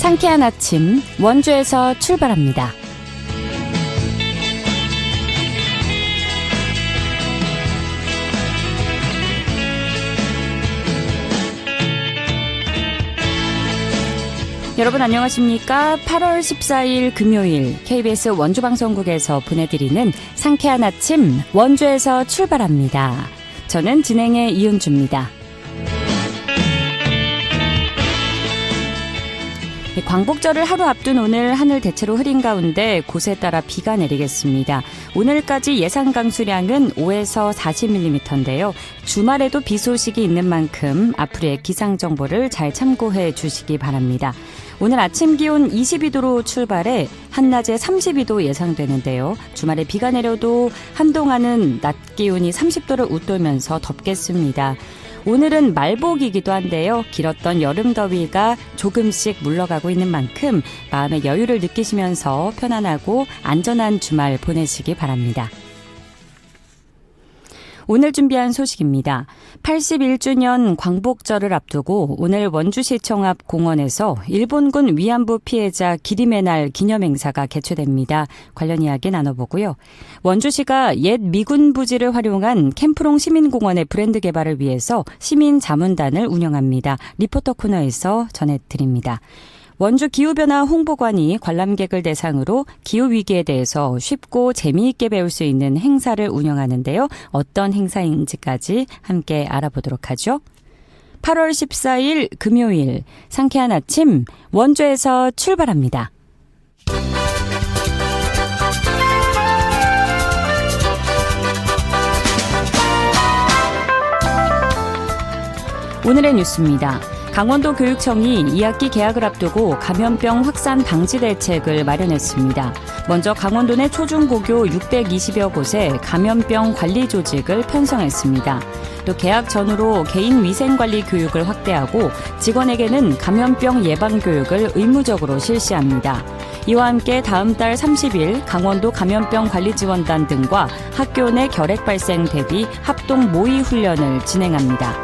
상쾌한 아침 원주에서 출발합니다. 여러분 안녕하십니까? 8월 14일 금요일 KBS 원주방송국에서 보내드리는 상쾌한 아침 원주에서 출발합니다. 저는 진행의 이은주입니다. 광복절을 하루 앞둔 오늘 하늘 대체로 흐린 가운데 곳에 따라 비가 내리겠습니다. 오늘까지 예상 강수량은 5에서 40mm인데요. 주말에도 비 소식이 있는 만큼 앞으로의 기상 정보를 잘 참고해 주시기 바랍니다. 오늘 아침 기온 22도로 출발해 한낮에 32도 예상되는데요. 주말에 비가 내려도 한동안은 낮 기온이 30도를 웃돌면서 덥겠습니다. 오늘은 말복이기도 한데요. 길었던 여름 더위가 조금씩 물러가고 있는 만큼 마음의 여유를 느끼시면서 편안하고 안전한 주말 보내시기 바랍니다. 오늘 준비한 소식입니다. 81주년 광복절을 앞두고 오늘 원주시청 앞 공원에서 일본군 위안부 피해자 기림의 날 기념행사가 개최됩니다. 관련 이야기 나눠보고요. 원주시가 옛 미군 부지를 활용한 캠프롱 시민공원의 브랜드 개발을 위해서 시민자문단을 운영합니다. 리포터 코너에서 전해드립니다. 원주 기후변화 홍보관이 관람객을 대상으로 기후위기에 대해서 쉽고 재미있게 배울 수 있는 행사를 운영하는데요. 어떤 행사인지까지 함께 알아보도록 하죠. 8월 14일 금요일 상쾌한 아침 원주에서 출발합니다. 오늘의 뉴스입니다. 강원도 교육청이 2학기 개학을 앞두고 감염병 확산 방지 대책을 마련했습니다. 먼저 강원도 내 초중고교 620여 곳에 감염병 관리 조직을 편성했습니다. 또 개학 전후로 개인 위생관리 교육을 확대하고 직원에게는 감염병 예방 교육을 의무적으로 실시합니다. 이와 함께 다음 달 30일 강원도 감염병 관리지원단 등과 학교 내 결핵 발생 대비 합동 모의 훈련을 진행합니다.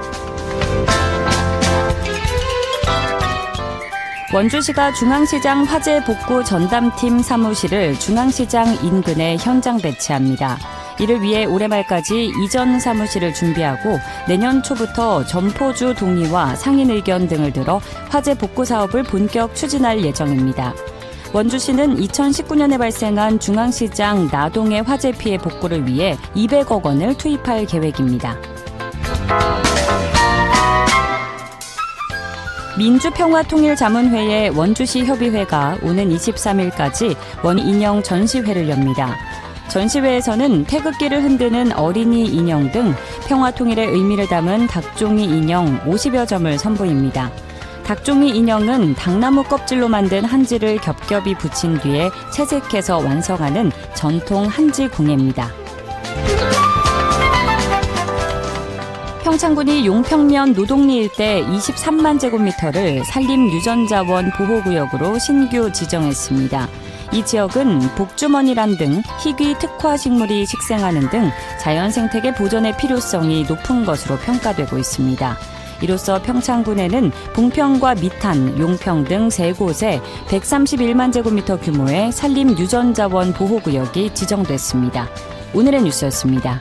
원주시가 중앙시장 화재 복구 전담팀 사무실을 중앙시장 인근에 현장 배치합니다. 이를 위해 올해 말까지 이전 사무실을 준비하고 내년 초부터 점포주 동의와 상인 의견 등을 들어 화재 복구 사업을 본격 추진할 예정입니다. 원주시는 2019년에 발생한 중앙시장 나동의 화재 피해 복구를 위해 200억 원을 투입할 계획입니다. 민주평화통일자문회의 원주시 협의회가 오는 23일까지 원인형 전시회를 엽니다. 전시회에서는 태극기를 흔드는 어린이 인형 등 평화통일의 의미를 담은 닭종이 인형 50여 점을 선보입니다. 닭종이 인형은 당나무 껍질로 만든 한지를 겹겹이 붙인 뒤에 채색해서 완성하는 전통 한지 공예입니다. 평창군이 용평면 노동리 일대 23만 제곱미터를 산림유전자원 보호구역으로 신규 지정했습니다. 이 지역은 복주머니란 등 희귀 특화 식물이 식생하는 등 자연 생태계 보존의 필요성이 높은 것으로 평가되고 있습니다. 이로써 평창군에는 봉평과 미탄, 용평 등 3곳에 131만 제곱미터 규모의 산림유전자원 보호구역이 지정됐습니다. 오늘의 뉴스였습니다.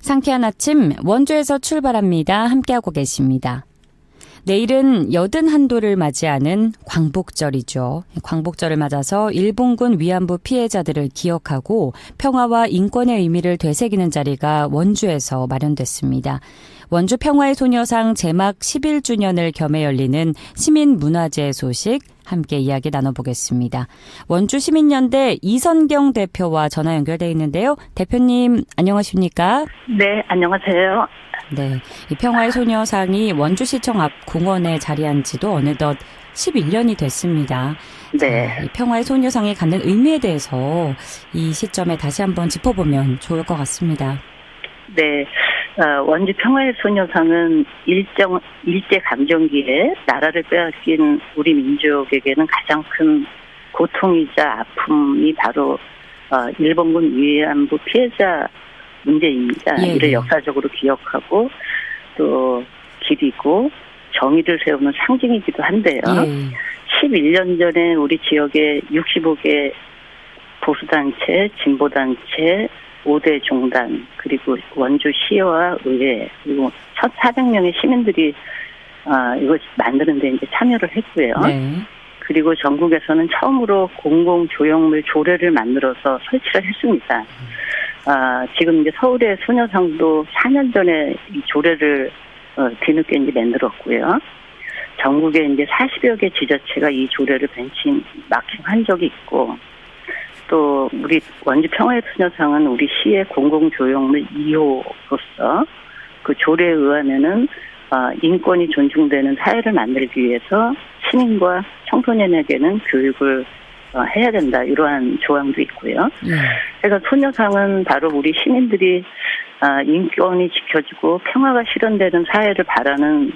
상쾌한 아침 원주에서 출발합니다. 함께하고 계십니다. 내일은 81도를 맞이하는 광복절이죠. 광복절을 맞아서 일본군 위안부 피해자들을 기억하고 평화와 인권의 의미를 되새기는 자리가 원주에서 마련됐습니다. 원주 평화의 소녀상 제막 11주년을 겸해 열리는 시민문화제 소식 함께 이야기 나눠보겠습니다. 원주시민연대 이선경 대표와 전화 연결돼 있는데요. 대표님 안녕하십니까? 네, 안녕하세요. 네, 이 평화의 소녀상이 원주시청 앞 공원에 자리한 지도 어느덧 11년이 됐습니다. 네. 자, 이 평화의 소녀상이 갖는 의미에 대해서 이 시점에 다시 한번 짚어보면 좋을 것 같습니다. 네, 원주 평화의 소녀상은 일제 강점기에 나라를 빼앗긴 우리 민족에게는 가장 큰 고통이자 아픔이 바로 일본군 위안부 피해자 문제입니다. 예. 이를 역사적으로 기억하고 또 길이고 정의를 세우는 상징이기도 한데요. 예. 11년 전에 우리 지역에 65개 보수단체, 진보단체, 5대 종단, 그리고 원주시와 의회, 그리고 1,400명의 시민들이 이걸 만드는 데 이제 참여를 했고요. 네. 그리고 전국에서는 처음으로 공공조형물 조례를 만들어서 설치를 했습니다. 지금 이제 서울의 소녀상도 4년 전에 이 조례를 뒤늦게 이제 만들었고요. 전국에 이제 40여 개 지자체가 이 조례를 벤치마킹한 적이 있고, 또 우리 원주 평화의 소녀상은 우리 시의 공공조형물 2호로서 그 조례에 의하면은 인권이 존중되는 사회를 만들기 위해서 시민과 청소년에게는 교육을 해야 된다, 이러한 조항도 있고요. 그래서 소녀상은 바로 우리 시민들이 인권이 지켜지고 평화가 실현되는 사회를 바라는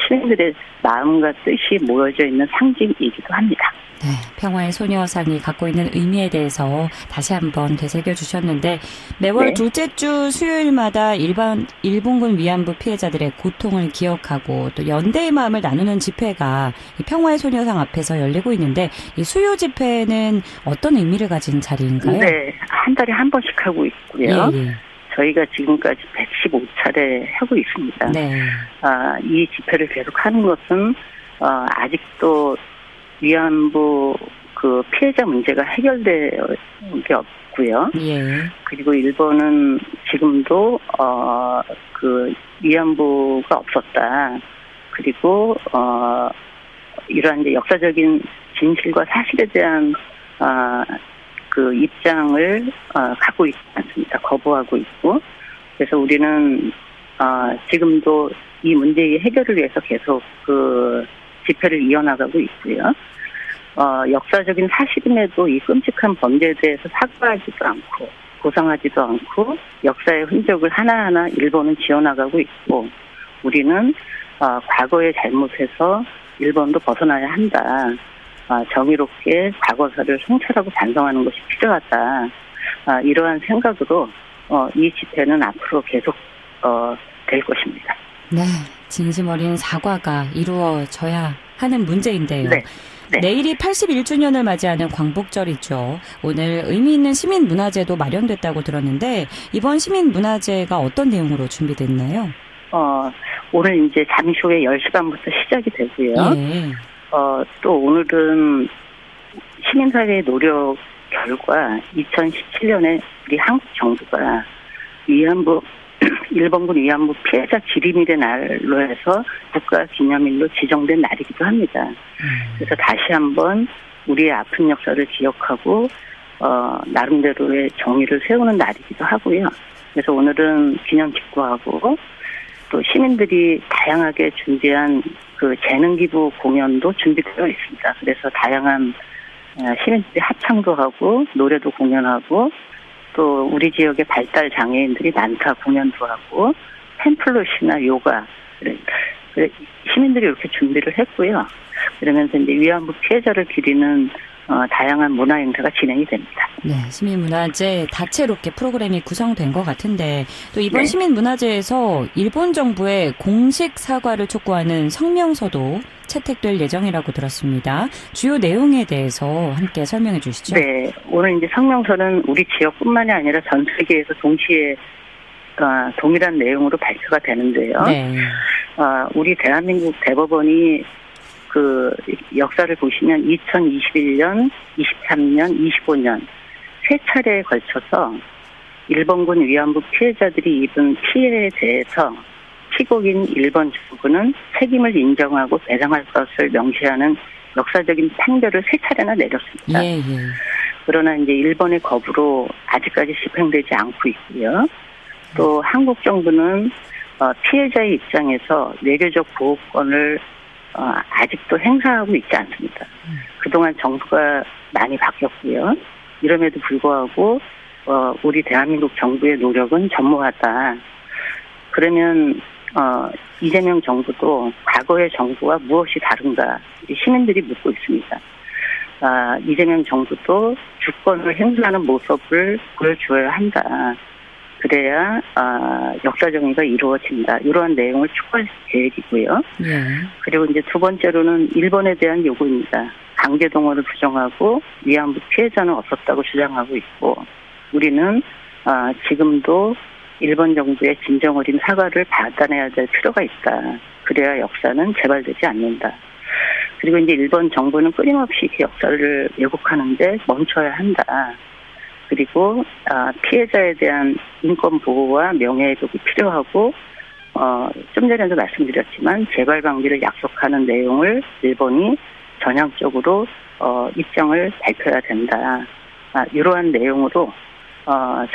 시민들의 마음과 뜻이 모여져 있는 상징이기도 합니다. 네, 평화의 소녀상이 갖고 있는 의미에 대해서 다시 한번 되새겨 주셨는데, 매월 네. 둘째 주 수요일마다 일본군 위안부 피해자들의 고통을 기억하고 또 연대의 마음을 나누는 집회가 이 평화의 소녀상 앞에서 열리고 있는데, 이 수요 집회는 어떤 의미를 가진 자리인가요? 네, 한 달에 한 번씩 하고 있고요. 예. 저희가 지금까지 115차례 하고 있습니다. 네. 이 집회를 계속하는 것은 아직도 위안부 그 피해자 문제가 해결된 게 없고요. 예. 그리고 일본은 지금도 그 위안부가 없었다. 그리고 이러한 이제 역사적인 진실과 사실에 대한 그 입장을 갖고 있지 않습니다. 거부하고 있고. 그래서 우리는 지금도 이 문제의 해결을 위해서 계속 그 집회를 이어나가고 있고요. 역사적인 사실임에도 이 끔찍한 범죄에 대해서 사과하지도 않고 보상하지도 않고 역사의 흔적을 하나하나 일본은 지어나가고 있고, 우리는 과거의 잘못에서 일본도 벗어나야 한다. 정의롭게 과거사를 성찰하고 반성하는 것이 필요하다. 이러한 생각으로 이 집회는 앞으로 계속 될 것입니다. 네, 진심 어린 사과가 이루어져야 하는 문제인데요. 네. 네. 내일이 81주년을 맞이하는 광복절이죠. 오늘 의미 있는 시민문화제도 마련됐다고 들었는데, 이번 시민문화제가 어떤 내용으로 준비됐나요? 오늘 이제 잠시 후에 10시 반부터 시작이 되고요. 예. 또 오늘은 시민사회의 노력 결과 2017년에 우리 한국 정부가 일본군 위안부 피해자 기림일의 날로 해서 국가기념일로 지정된 날이기도 합니다. 그래서 다시 한번 우리의 아픈 역사를 기억하고 나름대로의 정의를 세우는 날이기도 하고요. 그래서 오늘은 기념 직구하고 또 시민들이 다양하게 준비한 그 재능 기부 공연도 준비되어 있습니다. 그래서 다양한 시민들이 합창도 하고 노래도 공연하고, 또 우리 지역의 발달 장애인들이 난타 공연도 하고 펜플롯이나 요가, 시민들이 이렇게 준비를 했고요. 그러면서 이제 위안부 피해자를 기리는 다양한 문화 행사가 진행이 됩니다. 네, 시민문화제 다채롭게 프로그램이 구성된 것 같은데, 또 이번 네. 시민문화제에서 일본 정부의 공식 사과를 촉구하는 성명서도 채택될 예정이라고 들었습니다. 주요 내용에 대해서 함께 설명해 주시죠. 네, 오늘 이제 성명서는 우리 지역뿐만이 아니라 전 세계에서 동시에 동일한 내용으로 발표가 되는데요. 네. 우리 대한민국 대법원이 그 역사를 보시면 2021년, 23년, 25년 세 차례에 걸쳐서 일본군 위안부 피해자들이 입은 피해에 대해서 피고인 일본 정부는 책임을 인정하고 배상할 것을 명시하는 역사적인 판결을 세 차례나 내렸습니다. 예. 그러나 이제 일본의 거부로 아직까지 집행되지 않고 있고요. 또 한국 정부는 피해자의 입장에서 외교적 보호권을 아직도 행사하고 있지 않습니다. 그동안 정부가 많이 바뀌었고요. 이럼에도 불구하고 우리 대한민국 정부의 노력은 전무하다. 그러면 이재명 정부도 과거의 정부와 무엇이 다른가 시민들이 묻고 있습니다. 이재명 정부도 주권을 행사하는 모습을 보여줘야 한다. 그래야 역사 정의가 이루어진다. 이러한 내용을 추가할 계획이고요. 예. 그리고 이제 두 번째로는 일본에 대한 요구입니다. 강제 동원을 부정하고 위안부 피해자는 없었다고 주장하고 있고 우리는 지금도 일본 정부의 진정 어린 사과를 받아내야 될 필요가 있다. 그래야 역사는 재발되지 않는다. 그리고 이제 일본 정부는 끊임없이 그 역사를 왜곡하는데 멈춰야 한다. 그리고 피해자에 대한 인권 보호와 명예회복이 필요하고 좀 전에도 말씀드렸지만 재발 방지를 약속하는 내용을 일본이 전향적으로 입장을 밝혀야 된다. 이러한 내용으로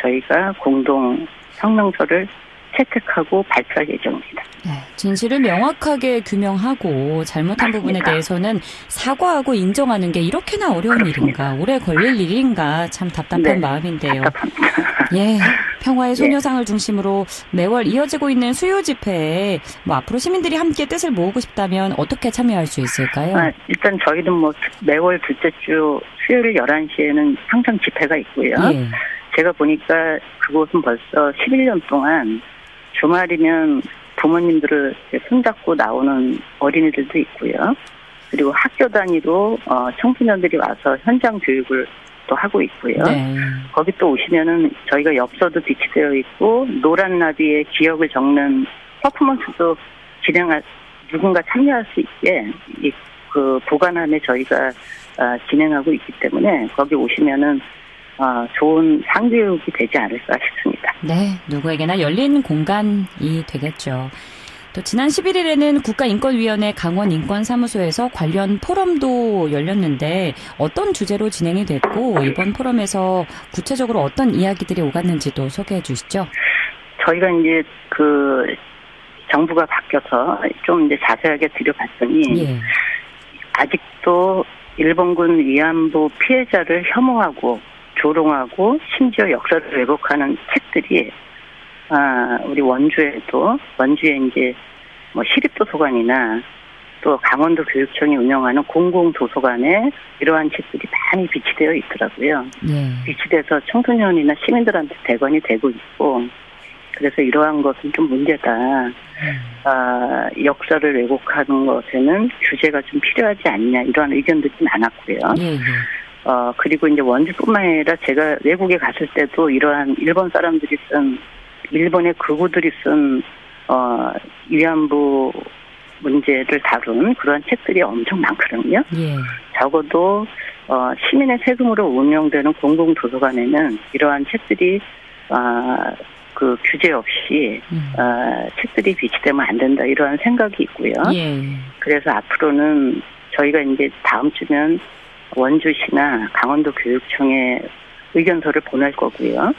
저희가 공동 성명서를 채택하고 발표할 예정입니다. 네, 진실을 명확하게 규명하고 잘못한 부분에 대해서는 사과하고 인정하는 게 이렇게나 어려운 그렇습니다. 일인가, 오래 걸릴 일인가 참 답답한 네, 마음인데요. 답답합니다. 예, 평화의 소녀상을 중심으로 매월 이어지고 있는 수요 집회에 앞으로 시민들이 함께 뜻을 모으고 싶다면 어떻게 참여할 수 있을까요? 일단 저희는 매월 둘째 주 수요일 11시에는 항상 집회가 있고요. 예. 제가 보니까 그곳은 벌써 11년 동안 주말이면 부모님들을 손잡고 나오는 어린이들도 있고요. 그리고 학교 단위로 청소년들이 와서 현장 교육을 또 하고 있고요. 네. 거기 또 오시면은 저희가 엽서도 비치되어 있고 노란 나비의 기억을 적는 퍼포먼스도 누군가 참여할 수 있게 그 보관함에 저희가 진행하고 있기 때문에 거기 오시면은 좋은 상교육이 되지 않을까 싶습니다. 네, 누구에게나 열린 공간이 되겠죠. 또 지난 11일에는 국가인권위원회 강원인권사무소에서 관련 포럼도 열렸는데 어떤 주제로 진행이 됐고 이번 포럼에서 구체적으로 어떤 이야기들이 오갔는지도 소개해 주시죠. 저희가 이제 정부가 바뀌어서 좀 이제 자세하게 들여봤더니 예. 아직도 일본군 위안부 피해자를 혐오하고 조롱하고 심지어 역사를 왜곡하는 책들이 우리 원주에 이제 시립도서관이나 또 강원도 교육청이 운영하는 공공도서관에 이러한 책들이 많이 비치되어 있더라고요. 예. 비치돼서 청소년이나 시민들한테 대관이 되고 있고 그래서 이러한 것은 좀 문제다. 역사를 왜곡하는 것에는 규제가 좀 필요하지 않냐 이러한 의견들이 많았고요. 예. 그리고 이제 원주뿐만 아니라 제가 외국에 갔을 때도 이러한 일본의 극우들이 쓴 위안부 문제를 다룬 그러한 책들이 엄청 많거든요. 예. 적어도 시민의 세금으로 운영되는 공공도서관에는 이러한 책들이 그 규제 없이 책들이 비치되면 안 된다 이러한 생각이 있고요. 예. 그래서 앞으로는 저희가 이제 다음 주면 원주시나 강원도 교육청에 의견서를 보낼 거고요.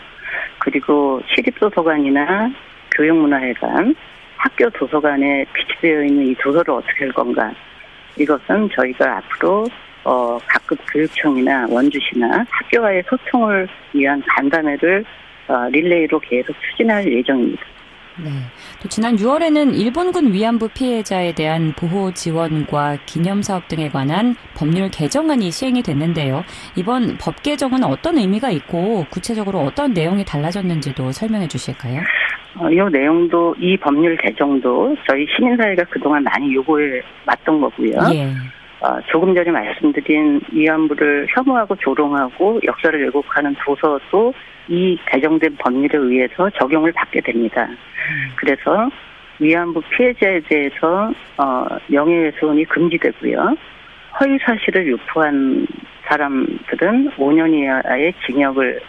그리고 시립도서관이나 교육문화회관, 학교 도서관에 비치되어 있는 이 도서를 어떻게 할 건가. 이것은 저희가 앞으로 각급 교육청이나 원주시나 학교와의 소통을 위한 간담회를 릴레이로 계속 추진할 예정입니다. 네. 또 지난 6월에는 일본군 위안부 피해자에 대한 보호 지원과 기념 사업 등에 관한 법률 개정안이 시행이 됐는데요. 이번 법 개정은 어떤 의미가 있고 구체적으로 어떤 내용이 달라졌는지도 설명해 주실까요? 이 법률 개정도 저희 시민사회가 그동안 많이 요구해 왔던 거고요. 예. 조금 전에 말씀드린 위안부를 혐오하고 조롱하고 역사를 왜곡하는 도서도 이 개정된 법률에 의해서 적용을 받게 됩니다. 그래서 위안부 피해자에 대해서 명예훼손이 금지되고요. 허위 사실을 유포한 사람들은 5년 이하의 징역을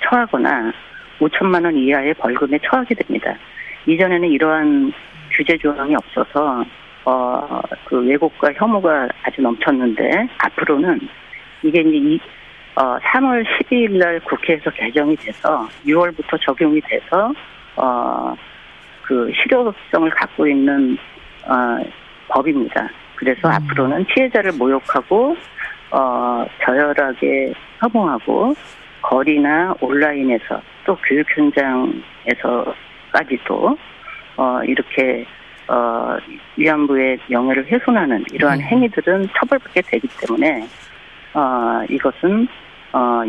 처하거나 5천만 원 이하의 벌금에 처하게 됩니다. 이전에는 이러한 규제 조항이 없어서 그 왜곡과 혐오가 아주 넘쳤는데 앞으로는 이게 이제 3월 12일 날 국회에서 개정이 돼서 6월부터 적용이 돼서 그 실효성을 갖고 있는 법입니다. 그래서 앞으로는 피해자를 모욕하고 저열하게 혐오하고 거리나 온라인에서 또 교육 현장에서까지도 이렇게 위안부의 명예를 훼손하는 이러한 행위들은 처벌받게 되기 때문에 이것은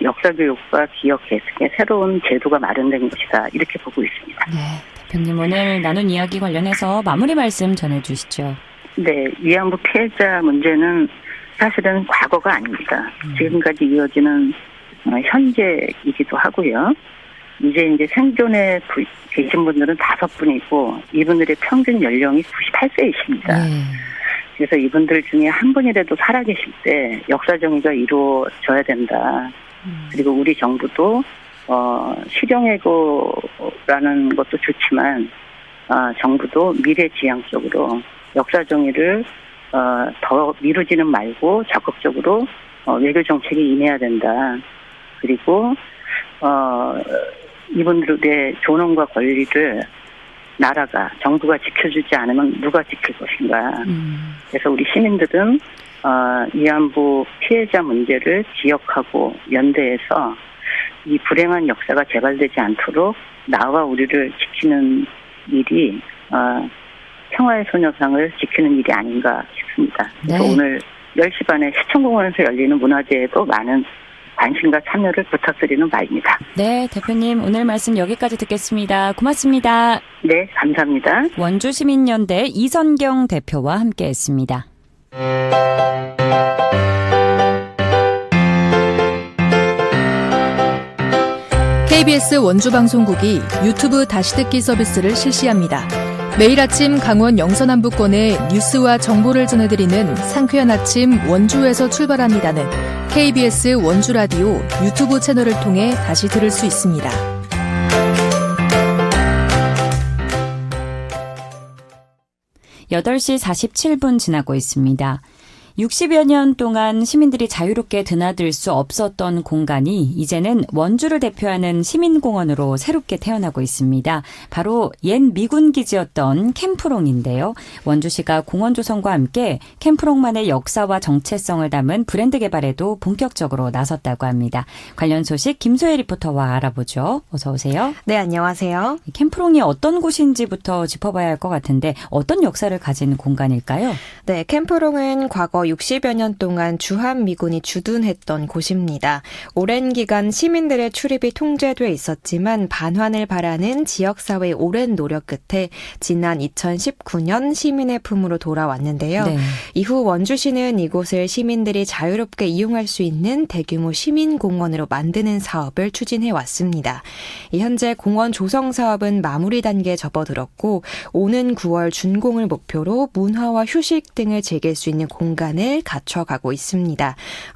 역사 교육과 기억 계승의 새로운 제도가 마련된 것이다. 이렇게 보고 있습니다. 네, 대표님 오늘 나눈 이야기 관련해서 마무리 말씀 전해주시죠. 네, 위안부 피해자 문제는 사실은 과거가 아닙니다. 지금까지 이어지는 현재이기도 하고요. 이제 생존에 계신 분들은 5분이고 이분들의 평균 연령이 98세이십니다. 그래서 이분들 중에 한 분이라도 살아계실 때 역사 정의가 이루어져야 된다. 그리고 우리 정부도 실형해고라는 것도 좋지만 정부도 미래지향적으로 역사 정의를 더 미루지는 말고 적극적으로 외교 정책에 임해야 된다. 그리고 이분들의 존엄과 권리를 나라가 정부가 지켜주지 않으면 누가 지킬 것인가. 그래서 우리 시민들은 위안부 피해자 문제를 기억하고 연대해서 이 불행한 역사가 재발되지 않도록 나와 우리를 지키는 일이 평화의 소녀상을 지키는 일이 아닌가 싶습니다. 그래서 오늘 10시 반에 시청공원에서 열리는 문화제에도 많은 관심과 참여를 부탁드리는 바입니다. 네, 대표님 오늘 말씀 여기까지 듣겠습니다. 고맙습니다. 네, 감사합니다. 원주시민연대 이선경 대표와 함께했습니다. KBS 원주방송국이 유튜브 다시 듣기 서비스를 실시합니다. 매일 아침 강원 영서남부권의 뉴스와 정보를 전해드리는 상쾌한 아침 원주에서 출발합니다는 KBS 원주라디오 유튜브 채널을 통해 다시 들을 수 있습니다. (8시 47분) 지나고 있습니다. 60여 년 동안 시민들이 자유롭게 드나들 수 없었던 공간이 이제는 원주를 대표하는 시민공원으로 새롭게 태어나고 있습니다. 바로 옛 미군 기지였던 캠프롱인데요. 원주시가 공원 조성과 함께 캠프롱만의 역사와 정체성을 담은 브랜드 개발에도 본격적으로 나섰다고 합니다. 관련 소식 김소혜 리포터와 알아보죠. 어서 오세요. 네, 안녕하세요. 캠프롱이 어떤 곳인지부터 짚어봐야 할 것 같은데 어떤 역사를 가진 공간일까요? 네, 캠프롱은 과거 60여 년 동안 주한미군이 주둔했던 곳입니다. 오랜 기간 시민들의 출입이 통제돼 있었지만 반환을 바라는 지역사회의 오랜 노력 끝에 지난 2019년 시민의 품으로 돌아왔는데요. 네. 이후 원주시는 이곳을 시민들이 자유롭게 이용할 수 있는 대규모 시민공원으로 만드는 사업을 추진해 왔습니다. 현재 공원 조성 사업은 마무리 단계에 접어들었고 오는 9월 준공을 목표로 문화와 휴식 등을 즐길 수 있는 공간을 갖춰가고 있습니다.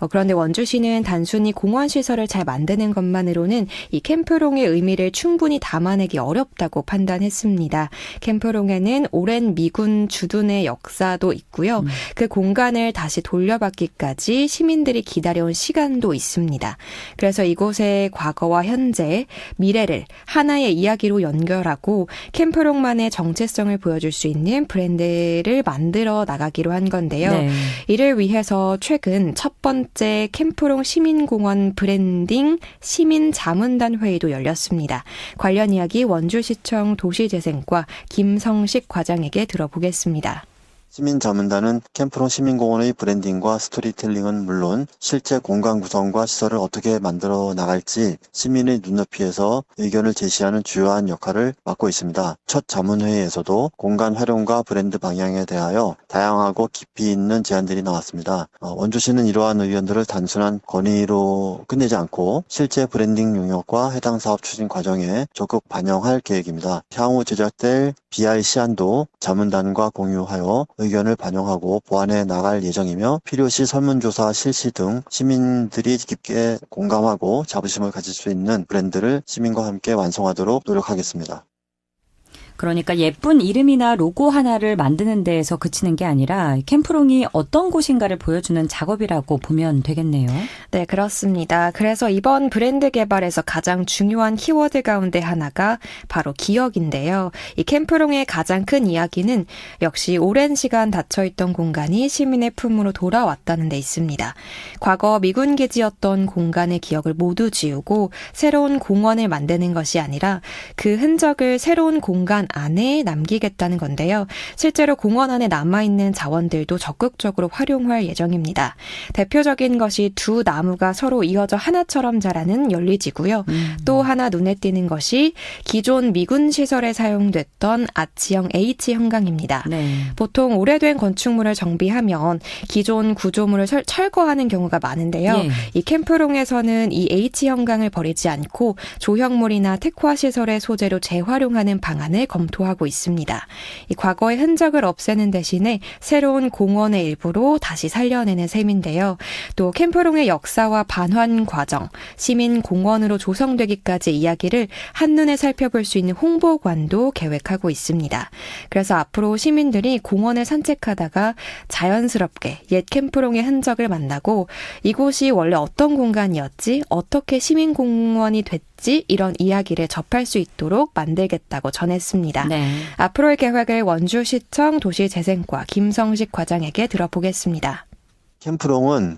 그런데 원주시는 단순히 공원시설을 잘 만드는 것만으로는 이 캠프롱의 의미를 충분히 담아내기 어렵다고 판단했습니다. 캠프롱에는 오랜 미군 주둔의 역사도 있고요. 그 공간을 다시 돌려받기까지 시민들이 기다려온 시간도 있습니다. 그래서 이곳의 과거와 현재, 미래를 하나의 이야기로 연결하고 캠프롱만의 정체성을 보여줄 수 있는 브랜드를 만들어 나가기로 한 건데요. 네. 이를 위해서 최근 첫 번째 캠프롱 시민공원 브랜딩 시민자문단 회의도 열렸습니다. 관련 이야기 원주시청 도시재생과 김성식 과장에게 들어보겠습니다. 시민자문단은 캠프롱 시민공원의 브랜딩과 스토리텔링은 물론 실제 공간 구성과 시설을 어떻게 만들어 나갈지 시민의 눈높이에서 의견을 제시하는 주요한 역할을 맡고 있습니다. 첫 자문회의에서도 공간 활용과 브랜드 방향에 대하여 다양하고 깊이 있는 제안들이 나왔습니다. 원주시는 이러한 의견들을 단순한 건의로 끝내지 않고 실제 브랜딩 용역과 해당 사업 추진 과정에 적극 반영할 계획입니다. 향후 제작될 BI 시안도 자문단과 공유하여 의견을 반영하고 보완해 나갈 예정이며 필요시 설문조사 실시 등 시민들이 깊게 공감하고 자부심을 가질 수 있는 브랜드를 시민과 함께 완성하도록 노력하겠습니다. 그러니까 예쁜 이름이나 로고 하나를 만드는 데에서 그치는 게 아니라 캠프롱이 어떤 곳인가를 보여주는 작업이라고 보면 되겠네요. 네, 그렇습니다. 그래서 이번 브랜드 개발에서 가장 중요한 키워드 가운데 하나가 바로 기억인데요. 이 캠프롱의 가장 큰 이야기는 역시 오랜 시간 닫혀있던 공간이 시민의 품으로 돌아왔다는 데 있습니다. 과거 미군 기지였던 공간의 기억을 모두 지우고 새로운 공원을 만드는 것이 아니라 그 흔적을 새로운 공간 안에 남기겠다는 건데요. 실제로 공원 안에 남아있는 자원들도 적극적으로 활용할 예정입니다. 대표적인 것이 두 나무가 서로 이어져 하나처럼 자라는 연리지고요. 또 하나 눈에 띄는 것이 기존 미군 시설에 사용됐던 아치형 H 형광입니다. 네. 보통 오래된 건축물을 정비하면 기존 구조물을 철거하는 경우가 많은데요. 예. 이 캠프롱에서는 이 H 형광을 버리지 않고 조형물이나 특화 시설의 소재로 재활용하는 방안을 검토하고 있습니다. 이 과거의 흔적을 없애는 대신에 새로운 공원의 일부로 다시 살려내는 셈인데요. 또 캠프롱의 역사와 반환 과정, 시민 공원으로 조성되기까지 이야기를 한눈에 살펴볼 수 있는 홍보관도 계획하고 있습니다. 그래서 앞으로 시민들이 공원을 산책하다가 자연스럽게 옛 캠프롱의 흔적을 만나고 이곳이 원래 어떤 공간이었지, 어떻게 시민공원이 됐지, 이런 이야기를 접할 수 있도록 만들겠다고 전했습니다. 네. 앞으로의 계획을 원주시청 도시재생과 김성식 과장에게 들어보겠습니다. 캠프롱은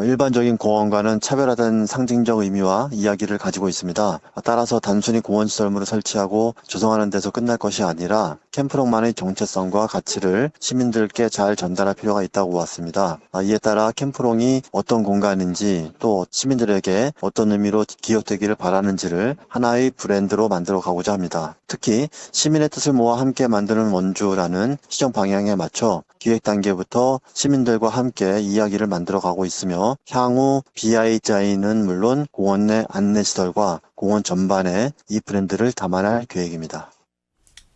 일반적인 공원과는 차별화된 상징적 의미와 이야기를 가지고 있습니다. 따라서 단순히 공원시설물을 설치하고 조성하는 데서 끝날 것이 아니라 캠프롱만의 정체성과 가치를 시민들께 잘 전달할 필요가 있다고 보았습니다. 이에 따라 캠프롱이 어떤 공간인지 또 시민들에게 어떤 의미로 기억되기를 바라는지를 하나의 브랜드로 만들어 가고자 합니다. 특히 시민의 뜻을 모아 함께 만드는 원주라는 시정 방향에 맞춰 기획 단계부터 시민들과 함께 이야기를 만들어가고 있으며 향후 BI자인은 물론 공원 내 안내시설과 공원 전반에 이 브랜드를 담아낼 계획입니다.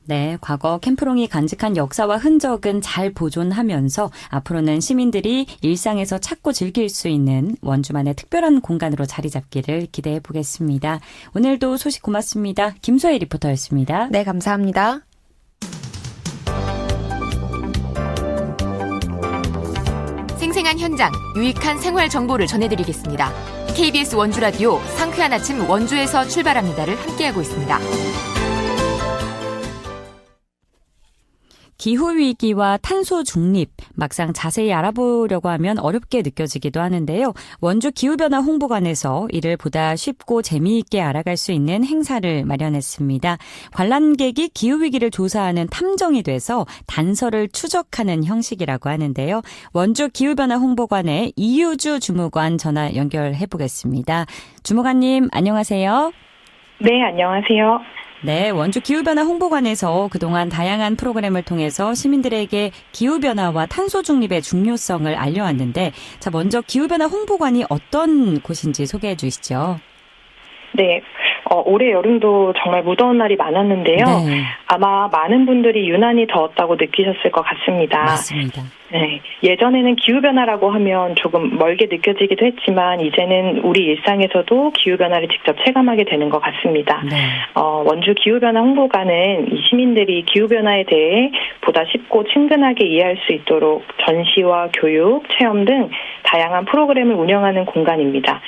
네, 과거 캠프롱이 간직한 역사와 흔적은 잘 보존하면서 앞으로는 시민들이 일상에서 찾고 즐길 수 있는 원주만의 특별한 공간으로 자리 잡기를 기대해 보겠습니다. 오늘도 소식 고맙습니다. 김소혜 리포터였습니다. 네, 감사합니다. 생생한 현장, 유익한 생활 정보를 전해드리겠습니다. KBS 원주라디오 상쾌한 아침 원주에서 출발합니다를 함께하고 있습니다. 기후위기와 탄소 중립, 막상 자세히 알아보려고 하면 어렵게 느껴지기도 하는데요. 원주 기후변화 홍보관에서 이를 보다 쉽고 재미있게 알아갈 수 있는 행사를 마련했습니다. 관람객이 기후위기를 조사하는 탐정이 돼서 단서를 추적하는 형식이라고 하는데요. 원주 기후변화 홍보관의 이유주 주무관 전화 연결해 보겠습니다. 주무관님, 안녕하세요. 네, 안녕하세요. 네, 원주 기후변화 홍보관에서 그동안 다양한 프로그램을 통해서 시민들에게 기후변화와 탄소 중립의 중요성을 알려왔는데, 자, 먼저 기후변화 홍보관이 어떤 곳인지 소개해 주시죠. 네, 올해 여름도 정말 무더운 날이 많았는데요. 네. 아마 많은 분들이 유난히 더웠다고 느끼셨을 것 같습니다. 맞습니다. 네, 예전에는 기후변화라고 하면 조금 멀게 느껴지기도 했지만 이제는 우리 일상에서도 기후변화를 직접 체감하게 되는 것 같습니다. 네. 원주 기후변화 홍보관은 이 시민들이 기후변화에 대해 보다 쉽고 친근하게 이해할 수 있도록 전시와 교육, 체험 등 다양한 프로그램을 운영하는 공간입니다.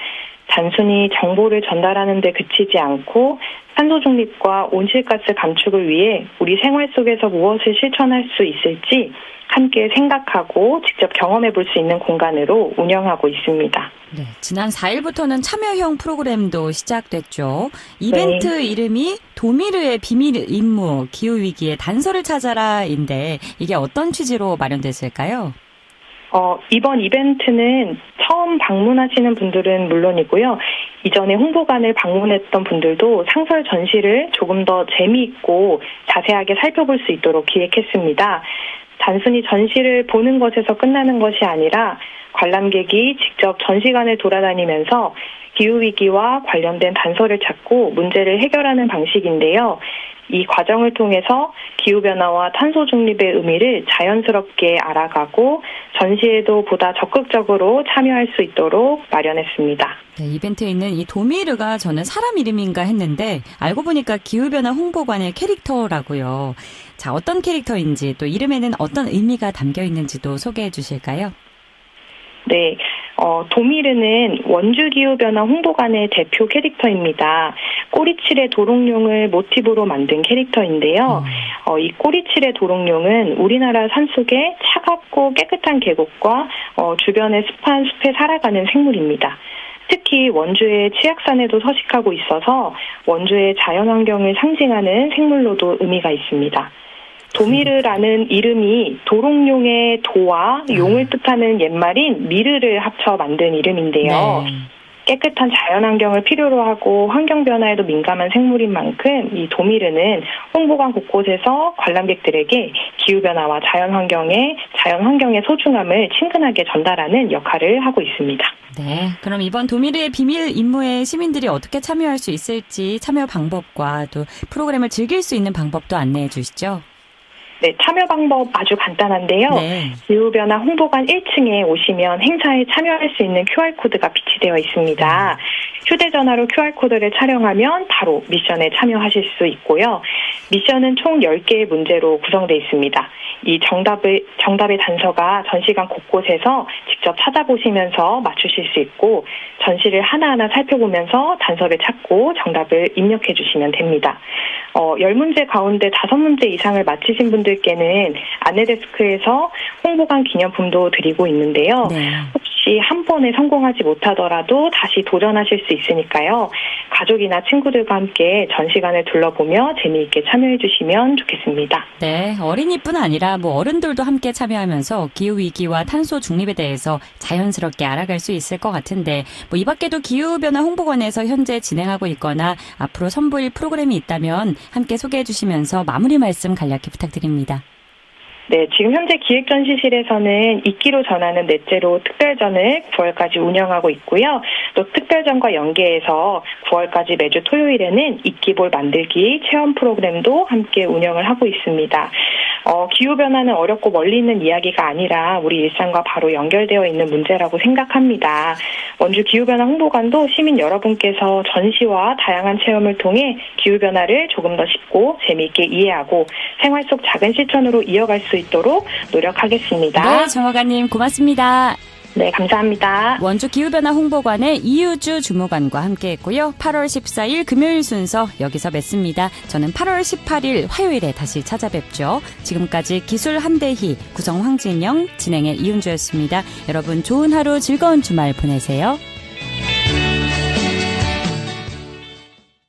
단순히 정보를 전달하는 데 그치지 않고 탄소 중립과 온실가스 감축을 위해 우리 생활 속에서 무엇을 실천할 수 있을지 함께 생각하고 직접 경험해 볼 수 있는 공간으로 운영하고 있습니다. 네, 지난 4일부터는 참여형 프로그램도 시작됐죠. 이벤트 네. 이름이 도미르의 비밀 임무, 기후위기의 단서를 찾아라인데 이게 어떤 취지로 마련됐을까요? 이번 이벤트는 처음 방문하시는 분들은 물론이고요. 이전에 홍보관을 방문했던 분들도 상설 전시를 조금 더 재미있고 자세하게 살펴볼 수 있도록 기획했습니다. 단순히 전시를 보는 것에서 끝나는 것이 아니라 관람객이 직접 전시관을 돌아다니면서 기후위기와 관련된 단서를 찾고 문제를 해결하는 방식인데요. 이 과정을 통해서 기후변화와 탄소 중립의 의미를 자연스럽게 알아가고 전시에도 보다 적극적으로 참여할 수 있도록 마련했습니다. 네, 이벤트에 있는 이 도미르가 저는 사람 이름인가 했는데 알고 보니까 기후변화 홍보관의 캐릭터라고요. 자, 어떤 캐릭터인지 또 이름에는 어떤 의미가 담겨 있는지도 소개해 주실까요? 네, 도미르는 원주 기후변화 홍보관의 대표 캐릭터입니다. 꼬리칠의 도롱뇽을 모티브로 만든 캐릭터인데요. 이 꼬리칠의 도롱뇽은 우리나라 산속의 차갑고 깨끗한 계곡과 주변의 습한 숲에 살아가는 생물입니다. 특히 원주의 치악산에도 서식하고 있어서 원주의 자연환경을 상징하는 생물로도 의미가 있습니다. 도미르라는 이름이 도롱뇽의 도와 용을 뜻하는 옛말인 미르를 합쳐 만든 이름인데요. 네. 깨끗한 자연환경을 필요로 하고 환경변화에도 민감한 생물인 만큼 이 도미르는 홍보관 곳곳에서 관람객들에게 기후변화와 자연환경의 소중함을 친근하게 전달하는 역할을 하고 있습니다. 네. 그럼 이번 도미르의 비밀 임무에 시민들이 어떻게 참여할 수 있을지 참여 방법과 또 프로그램을 즐길 수 있는 방법도 안내해 주시죠. 네, 참여 방법 아주 간단한데요. 네. 기후변화 홍보관 1층에 오시면 행사에 참여할 수 있는 QR코드가 비치되어 있습니다. 휴대전화로 QR코드를 촬영하면 바로 미션에 참여하실 수 있고요. 미션은 총 10개의 문제로 구성되어 있습니다. 이 정답의 단서가 전시관 곳곳에서 직접 찾아보시면서 맞추실 수 있고 전시를 하나하나 살펴보면서 단서를 찾고 정답을 입력해 주시면 됩니다. 10문제 가운데 5문제 이상을 맞히신 분들께는 안내데스크에서 홍보관 기념품도 드리고 있는데요. 네. 혹시 한 번에 성공하지 못하더라도 다시 도전하실 수 있으니까요. 가족이나 친구들과 함께 전시관을 둘러보며 재미있게 참여해 주시면 좋겠습니다. 네, 어린이뿐 아니라 어른들도 함께 참여하면서 기후위기와 탄소 중립에 대해서 자연스럽게 알아갈 수 있을 것 같은데 이 밖에도 기후변화 홍보관에서 현재 진행하고 있거나 앞으로 선보일 프로그램이 있다면 함께 소개해 주시면서 마무리 말씀 간략히 부탁드립니다. 네, 지금 현재 기획전시실에서는 이끼로 전하는 넷째로 특별전을 9월까지 운영하고 있고요. 또 특별전과 연계해서 9월까지 매주 토요일에는 이끼볼 만들기 체험 프로그램도 함께 운영을 하고 있습니다. 기후변화는 어렵고 멀리 있는 이야기가 아니라 우리 일상과 바로 연결되어 있는 문제라고 생각합니다. 원주 기후변화 홍보관도 시민 여러분께서 전시와 다양한 체험을 통해 기후변화를 조금 더 쉽고 재미있게 이해하고 생활 속 작은 실천으로 이어갈 수 있도록 노력하겠습니다. 네, 정화관님 고맙습니다. 네, 감사합니다. 원주 기후변화 홍보관의 이유주 주무관과 함께했고요. 8월 14일 금요일 순서 여기서 맺습니다. 저는 8월 18일 화요일에 다시 찾아뵙죠. 지금까지 기술 한대희, 구성 황진영, 진행의 이은주였습니다. 여러분 좋은 하루 즐거운 주말 보내세요.